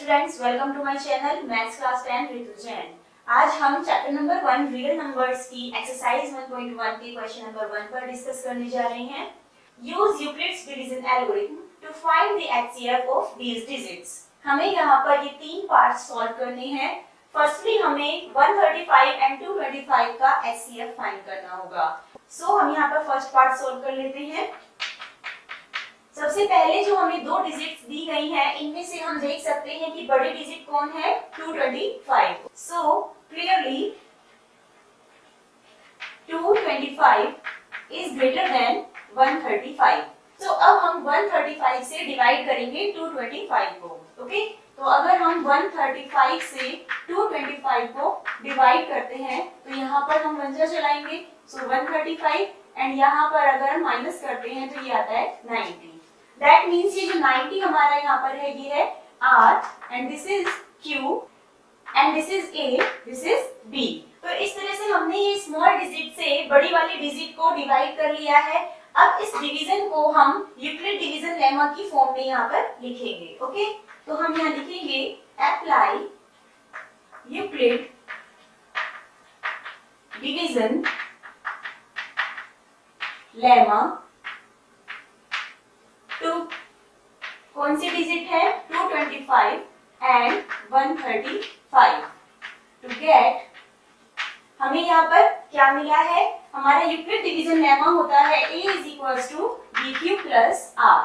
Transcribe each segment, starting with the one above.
Students, welcome to my channel maths class 10 Ritu Jain. आज हम chapter number 1 real numbers की exercise 1.1 के क्वेश्चन नंबर 1 पर डिस्कस करने जा रहे हैं। Use Euclid's division algorithm to find the HCF of these digits. हमें यहाँ पर ये तीन पार्ट्स सॉल्व करने हैं। फर्स्टली हमें 135 एंड 225 का एचसीएफ फाइंड करना होगा। सो हम यहाँ पर फर्स्ट पार्ट सॉल्व कर लेते हैं। सबसे पहले जो हमें दो डिजिट्स दी गई हैं, इनमें से हम देख सकते हैं कि बड़ी डिजिट कौन है, 225। So clearly 225 is greater than 135। तो अब हम 135 से डिवाइड करेंगे 225 को। ओके, तो अगर हम 135 से 225 को डिवाइड करते हैं तो यहाँ पर हम वंजा चलाएंगे। सो 135 एंड यहाँ पर अगर हम माइनस करते हैं तो ये आता है 90। That means ये जो 90 हमारा यहाँ पर है, ये है R and this is Q and this is A, this is B। तो इस तरह से हमने ये स्मॉल डिजिट से बड़ी वाली डिजिट को डिवाइड कर लिया है। अब इस डिवीजन को हम यूक्लिड डिवीजन लेमा की फॉर्म में यहाँ पर लिखेंगे। ओके, तो हम यहाँ लिखेंगे apply Euclid division lemma to कौन सी डिजिट है, 225 एंड 135 टू गेट। हमें यहाँ पर क्या मिला है, हमारा यूक्लिड डिवीजन लेमा होता है A is equals to BQ plus R।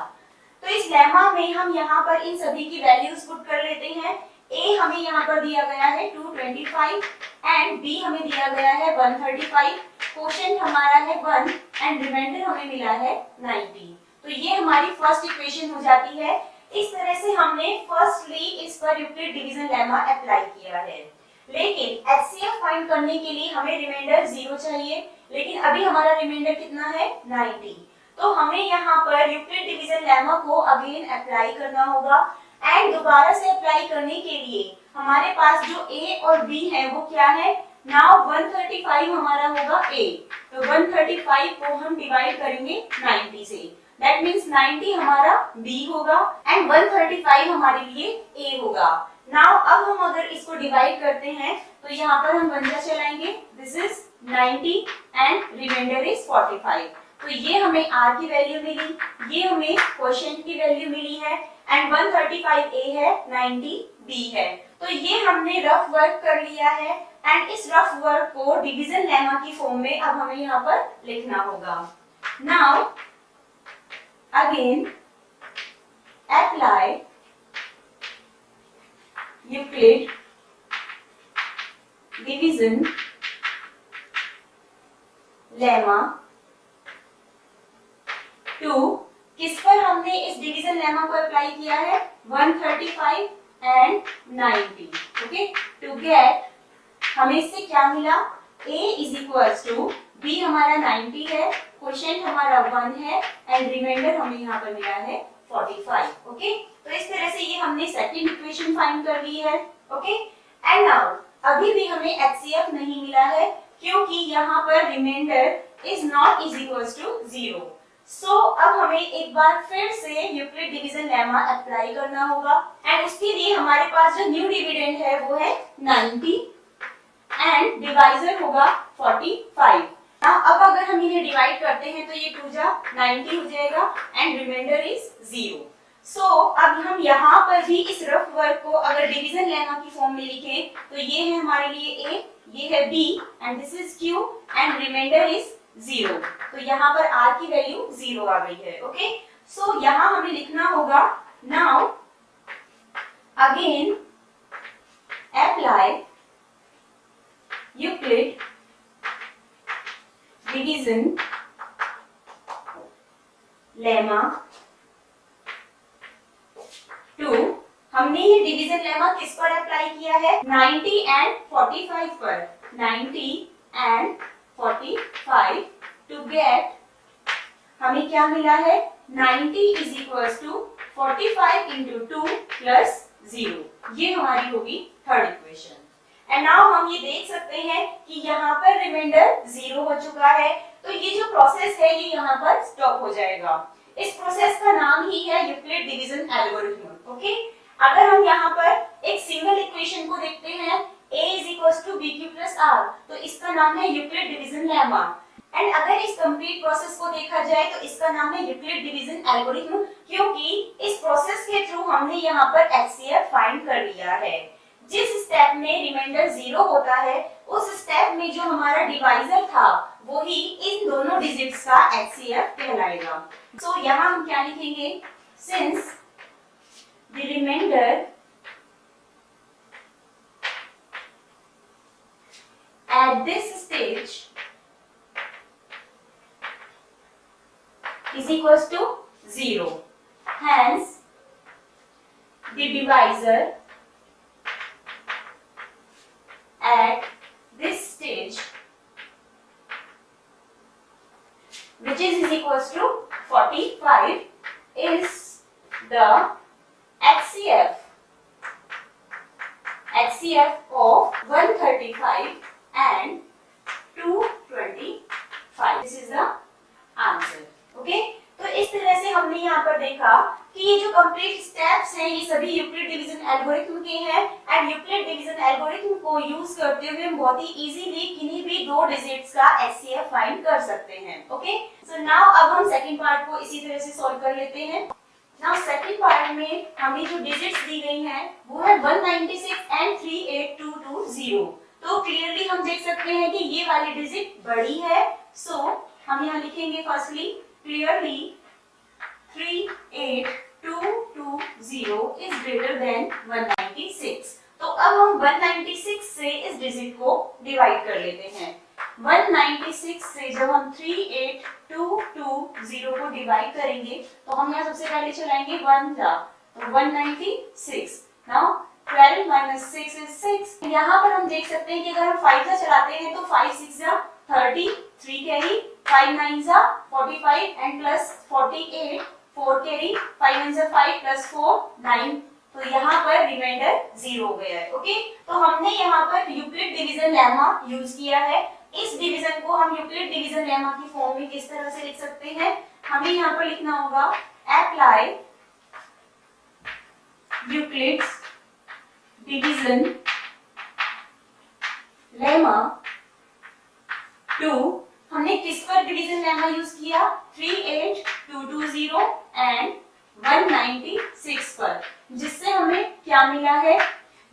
तो इस लेमा में हम यहाँ पर इन सभी की वैल्यूज पुट कर लेते हैं। A हमें यहाँ पर दिया गया है 225 एंड B हमें दिया गया है 135। क्वोशिएंट हमारा है 1 एंड रिमाइंडर हमें मिला है 90। तो ये हमारी फर्स्ट इक्वेशन हो जाती है। इस तरह से हमने फर्स्टली इस पर यूक्लिड डिवीजन लेमा अप्लाई किया है। लेकिन एचसीएफ फाइंड करने के लिए हमें रिमाइंडर 0 चाहिए, लेकिन अभी हमारा रिमाइंडर कितना है, 90। तो हमें यहाँ पर यूक्लिड डिवीजन लेमा को अगेन अप्लाई करना होगा एंड दोबारा से अप्लाई करने के लिए हमारे पास जो A और B है वो क्या है, नाउ 135 हमारा होगा A। तो 135 को हम डिवाइड करेंगे 90 से। That means 90 हमारा B होगा एंड 135 हमारे लिए A होगा। Now अब हम अगर इसको डिवाइड करते हैं तो यहाँ पर हम वंजा चलाएंगे। This is 90 and remainder is 45। तो ये हमें R की वैल्यू मिली, ये हमें क्वोशिएंट की वैल्यू मिली है एंड 135 A है, 90 B है। तो ये हमने रफ वर्क कर लिया है एंड इस रफ वर्क को डिवीजन लेमा की फॉर्म में अब हमें यहाँ पर लिखना होगा। Now again apply Euclid division lemma to किस पर हमने इस डिवीजन लेमा को अप्लाई किया है, 135 एंड 90। ओके, टू गेट हमें इससे क्या मिला, A is equals to B हमारा 90 है, क्वोशिएंट हमारा 1 है एंड रिमाइंडर हमें यहाँ पर मिला है 45। ओके, तो इस तरह से ये हमने सेकंड इक्वेशन फाइंड कर ली है। ओके, एंड नाउ अभी भी हमें एचसीएफ नहीं मिला है क्योंकि यहाँ पर remainder is not is equals to 0। So अब हमें एक बार फिर से यूक्लिड डिवीजन लेमा अप्लाई करना होगा एंड उसके लिए हमारे पास जो न्यू डिविडेंड है वो है 90 एंड डिवाइजर होगा 45। अब अगर हम इन्हें डिवाइड करते हैं तो ये 2 जा 90 हो जाएगा एंड रिमाइंडर इज 0। सो अब हम यहाँ पर भी इस रफ वर्क को अगर डिवीजन लेमा की फॉर्म में लिखें तो ये है हमारे लिए A, ये है B and this is Q and remainder is 0। तो यहाँ पर R की वैल्यू 0 आ गई है। ओके, सो यहाँ हमें लिखना होगा now again apply Euclid division lemma to. हमने ये डिवीजन लेमा किस पर अप्लाई किया है, 90 एंड 45 पर। 90 एंड 45 टू गेट हमें क्या मिला है, 90 is equals to 45 into 2 plus 0। ये हमारी होगी थर्ड इक्वेशन। एंड नाउ हम ये देख सकते हैं कि यहाँ पर रिमाइंडर 0 हो चुका है। तो ये जो प्रोसेस है ये यहाँ पर स्टॉप हो जाएगा। इस प्रोसेस का नाम ही है यूक्लिड डिवीजन एल्गोरिथम। ओके, अगर हम यहाँ पर एक सिंगल इक्वेशन को देखते हैं, a is equals to B Q plus R, तो इसका नाम है यूक्लिड डिवीजन लेमा। एंड अगर इस कंप्लीट प्रोसेस को देखा जाए तो इसका नाम है यूक्लिड डिवीजन एल्गोरिथम, क्योंकि इस प्रोसेस के थ्रू हमने यहाँ पर एचसीएफ फाइंड कर लिया है। जिस स्टेप में रिमाइंडर 0 होता है, उस स्टेप में जो हमारा डिवाइजर था वो ही इन दोनों डिजिट्स का एचसीएफ कहलाएगा। सो यहाँ हम क्या लिखेंगे, since the remainder at this stage is equals to 0. Hence, the divisor at this stage, which is equals to 45, is the HCF of 135 and 225. This is the answer. Okay? तो इस तरह से हमने यहाँ पर देखा कि ये जो कंप्लीट स्टेप्स हैं ये सभी यूक्लिड डिवीजन एल्गोरिथम के हैं। एंड यूक्लिड डिवीजन एल्गोरिथम को यूज करते हुए हम बहुत ही इजीली किन्हीं भी दो डिजिट्स का एचसीएफ फाइंड कर सकते हैं। ओके, सो नाउ अब हम सेकंड पार्ट को इसी तरह से सॉल्व कर लेते हैं। नाउ सेकंड पार्ट में हमें जो डिजिट्स दी गई हैं वो है 196 एंड 38220। तो क्लियरली हम देख सकते हैं कि ये वाली डिजिट बड़ी है, सो हम यहाँ लिखेंगे firstly clearly 38220 is greater than 196। तो अब हम 196 से इस डिजिट को डिवाइड कर लेते हैं। 196 से जब हम 38220 को डिवाइड करेंगे तो हम यहाँ सबसे पहले चलाएंगे 1 था, तो 196। Now 12 minus 6 is 6। यहाँ पर हम देख सकते हैं कि अगर हम 5 से चलाते हैं तो 5 6 जा 30, 3 कैरी, 5 9 जा 45 एंड प्लस 48, 4 कैरी, 5 1 जा 5 प्लस 4 9। तो यहाँ पर रिमाइंडर 0 हो गया है। ओके, तो हमने यहाँ पर यूक्लिड डिवीजन लेमा यूज किया है। इस डिवीजन को हम यूक्लिड डिवीजन लेमा की फॉर्म में किस तरह से लिख सकते हैं, हमें यहाँ पर लिखना होगा apply Euclid's division lemma to, हमने किस पर डिवीजन लेमा यूज किया, 38220 एंड 196 पर, जिससे हमें क्या मिला है,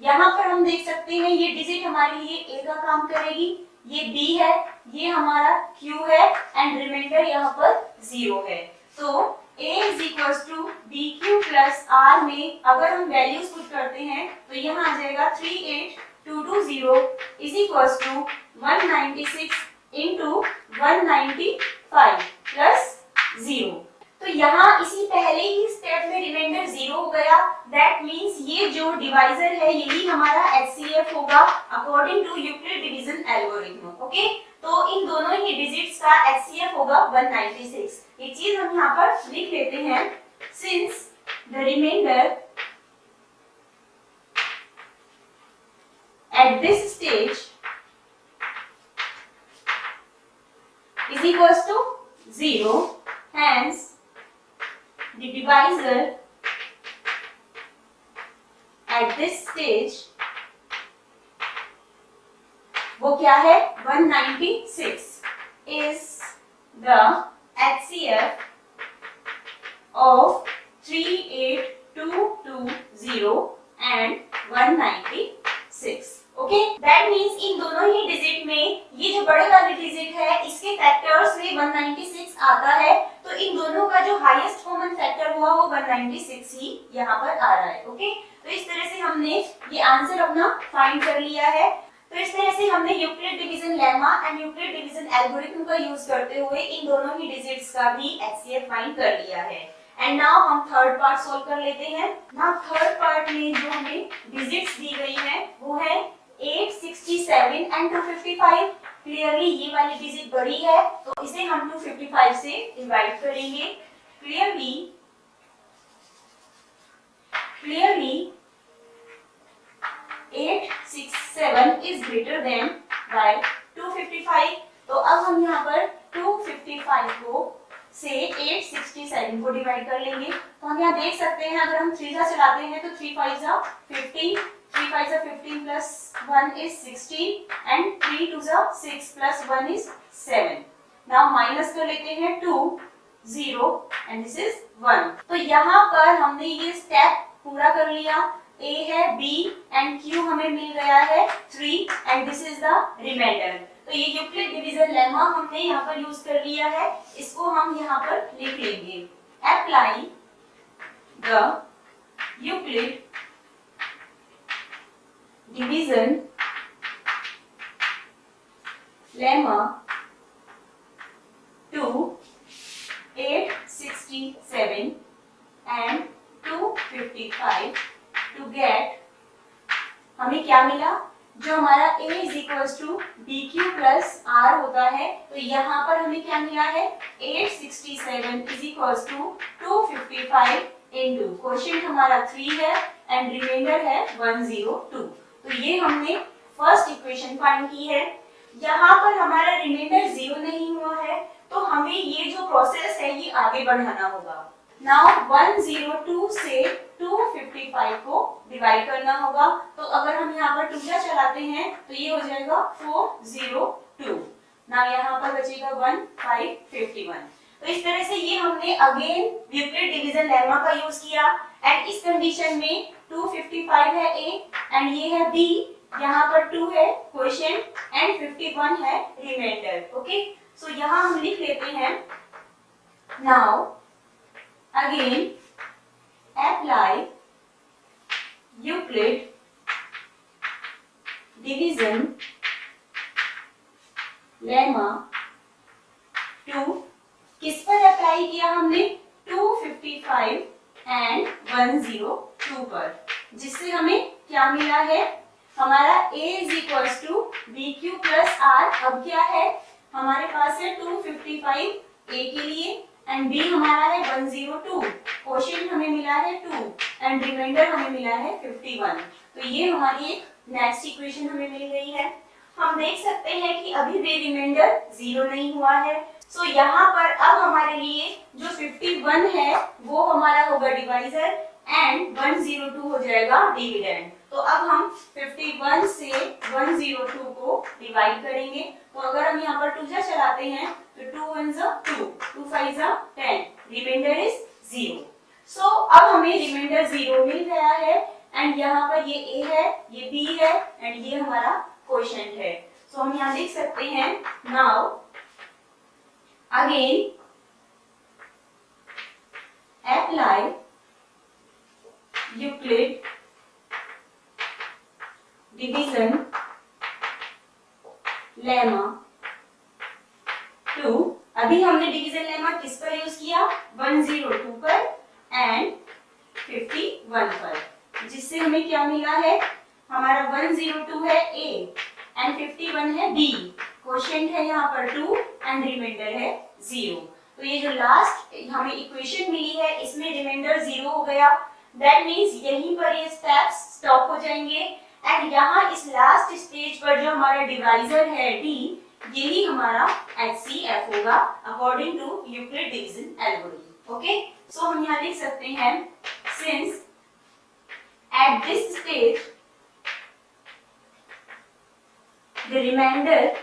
यहाँ पर हम देख सकते हैं ये डिजिट हमारे लिए ए का काम करेगी, ये बी है, ये हमारा क्यू है एंड रिमाइंडर यहाँ पर 0 है। तो A is equals to BQ plus R में अगर हम वैल्यूज पुट करते हैं तो यहाँ आ जाएगा 38220 is equals to 196 into 195 plus 0। तो यहाँ इसी पहले ही स्टेप में रिमाइंडर 0 हो गया। दैट मीन्स ये जो डिवाइजर है यही हमारा एचसीएफ होगा according to Euclid division algorithm. Okay, तो इन दोनों ही डिजिट्स का एचसीएफ होगा 196। ये चीज हम यहाँ पर लिख लेते हैं, since the remainder at this stage is equals to 0, hence the divisor at this stage वो क्या है, 196 is the HCF of 38220 and 196। Okay, that means in दोनों ही डिजिट में ये जो बड़े वाली डिजिट है इसके फैक्टर्स में 196 आता है, तो इन दोनों का जो हाईएस्ट कॉमन फैक्टर हुआ वो 196 ही यहाँ पर आ रहा है। ओके, तो इस तरह से हमने ये आंसर अपना फाइंड कर लिया है। तो इस तरह से हमने Euclid division lemma and Euclid division algorithm का यूज करते हुए इन दोनों ही डिजिट्स का भी एचसीएफ फाइंड कर लिया है। एंड नाउ हम थर्ड पार्ट सॉल्व कर लेते हैं। नाउ थर्ड पार्ट में जो हमें डिजिट्स दी गई है वो है 867 एंड 255। क्लियरली ये वाली डिजिट बड़ी है तो इसे हम 255 से डिवाइड करेंगे। Clearly 867 is greater than by 255। तो अब हम यहाँ पर 255 को से 867 को डिवाइड कर लेंगे। तो हम यहाँ देख सकते हैं अगर हम 3 सा चलाते हैं तो 3 5 जा 50, 3 5 is 15 plus 1 is 16 and 3 2 is 6 plus 1 is 7. Now minus कर लेते हैं 2 0 and this is 1. तो यहाँ पर हमने ये स्टेप पूरा कर लिया. A है B and Q हमें मिल गया है 3 and this is the remainder. तो ये यूक्लिड डिवीजन लेमा हमने यहाँ पर यूज कर लिया है. इसको हम यहाँ पर लिख लेंगे. Apply the Euclid division lemma to 867 and 255 to get हमें क्या मिला. जो हमारा A is equals to BQ plus R होता है, तो यहाँ पर हमें क्या मिला है 867 is equals to 255 into quotient हमारा 3 है एंड रिमाइंडर है 102. तो ये हमने फर्स्ट इक्वेशन फाइंड की है. यहाँ पर हमारा रिमाइंडर 0 नहीं हुआ है, तो हमें ये जो प्रोसेस है ये आगे बढ़ाना होगा. नाउ 102 से 255 को डिवाइड करना होगा. तो अगर हम यहाँ पर 2 चलाते हैं तो ये हो जाएगा 402. नाउ यहाँ पर बचेगा 1551. तो इस तरह से ये हमने अगेन यूक्लिड डिवीजन लेमा का यूज किया. एंड इस कंडीशन में 255 है A एंड ये है B. यहाँ पर 2 है क्वोशिएंट एंड 51 है रिमाइंडर. ओके, सो यहाँ हम लिख लेते हैं. Now again apply Euclid division lemma to किस पर अप्लाई किया हमने 255 एंड 102 पर, जिससे हमें क्या मिला है हमारा A is equals to BQ plus R. अब क्या है हमारे पास है 255 A के लिए एंड B हमारा है 102. क्वोशिएंट हमें मिला है 2 एंड रिमाइंडर हमें मिला है 51. तो ये हमारी एक नेक्स्ट इक्वेशन हमें मिल गई है. हम देख सकते हैं कि अभी भी रिमाइंडर 0 नहीं हुआ है. सो यहाँ पर अब हमारे लिए जो 51 है वो हमारा होगा डिवाइजर एंड 102 हो जाएगा डिविडेंड. तो अब हम 51 से 102 को डिवाइड करेंगे. तो अगर हम यहाँ पर 2 चलाते हैं तो 2 1 2, 2 5 10, रिमाइंडर इज 0. सो अब हमें रिमाइंडर 0 मिल गया है एंड यहाँ पर ये A है, ये B है एंड ये हमारा क्वोशिएंट है. सो हम यहाँ लिख सकते हैं. Now again apply Euclid division lemma to. अभी हमने डिवीजन लेमा किस पर यूज किया 102 पर एंड 51 पर, जिससे हमें क्या मिला है हमारा 102 है A एंड 51 है B. क्वोशिएंट है यहाँ पर 2 एंड रिमाइंडर है 0. तो ये जो लास्ट हमें इक्वेशन मिली है इसमें रिमाइंडर 0 हो गया. दैट मींस यहीं पर ये स्टेप्स स्टॉप हो जाएंगे एंड यहाँ इस लास्ट स्टेज पर जो हमारा डिवाइजर है D, यही हमारा HCF होगा according to Euclid division algorithm. Okay, so हम यहाँ लिख सकते हैं since at this stage the remainder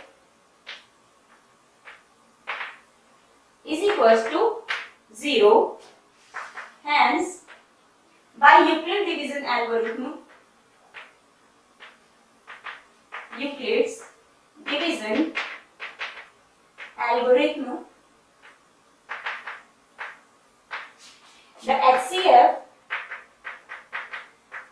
is equals to 0, hence by Euclid division algorithm, Euclid's division algorithm, the HCF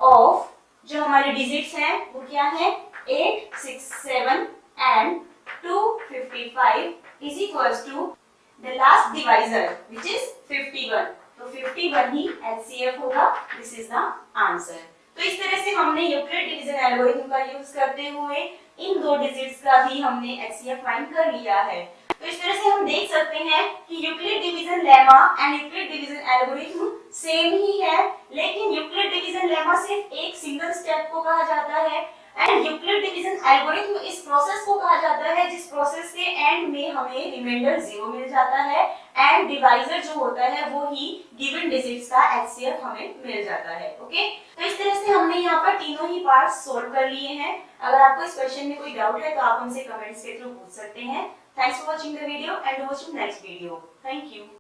of जो हमारे डिजिट्स हैं वो क्या है 8 6 7 and 255 is equals to the last divisor which is 51. तो 51 ही HCF होगा. This is the answer. तो इस तरह से हमने यूक्लिड डिवीजन एल्गोरिथम का यूज करते हुए इन दो डिजिट्स का भी हमने HCF फाइंड कर लिया है. तो इस तरह से हम देख सकते हैं कि Euclid division lemma and Euclid division algorithm same ही है, लेकिन यूक्लिड डिवीजन लेमा सिर्फ एक सिंगल स्टेप को कहा जाता है एंड यूक्लिड डिवीजन एल्गोरिथम इस प्रोसेस को कहा जाता है जिस प्रोसेस के एंड में हमें रिमाइंडर 0 मिल जाता है एंड डिवाइजर जो होता है वो ही गिवन डिजिट्स का एचसीएफ हमें मिल जाता है। ओके, तो इस तरह से हमने यहाँ पर तीनों ही पार्ट्स सोल्व कर लिए हैं। अगर आपको इस क्वेश्चन में कोई डाउट है तो आप हमसे कमेंट्स के थ्रू पूछ सकते हैं। Thanks for watching the video and watching next video. Thank you.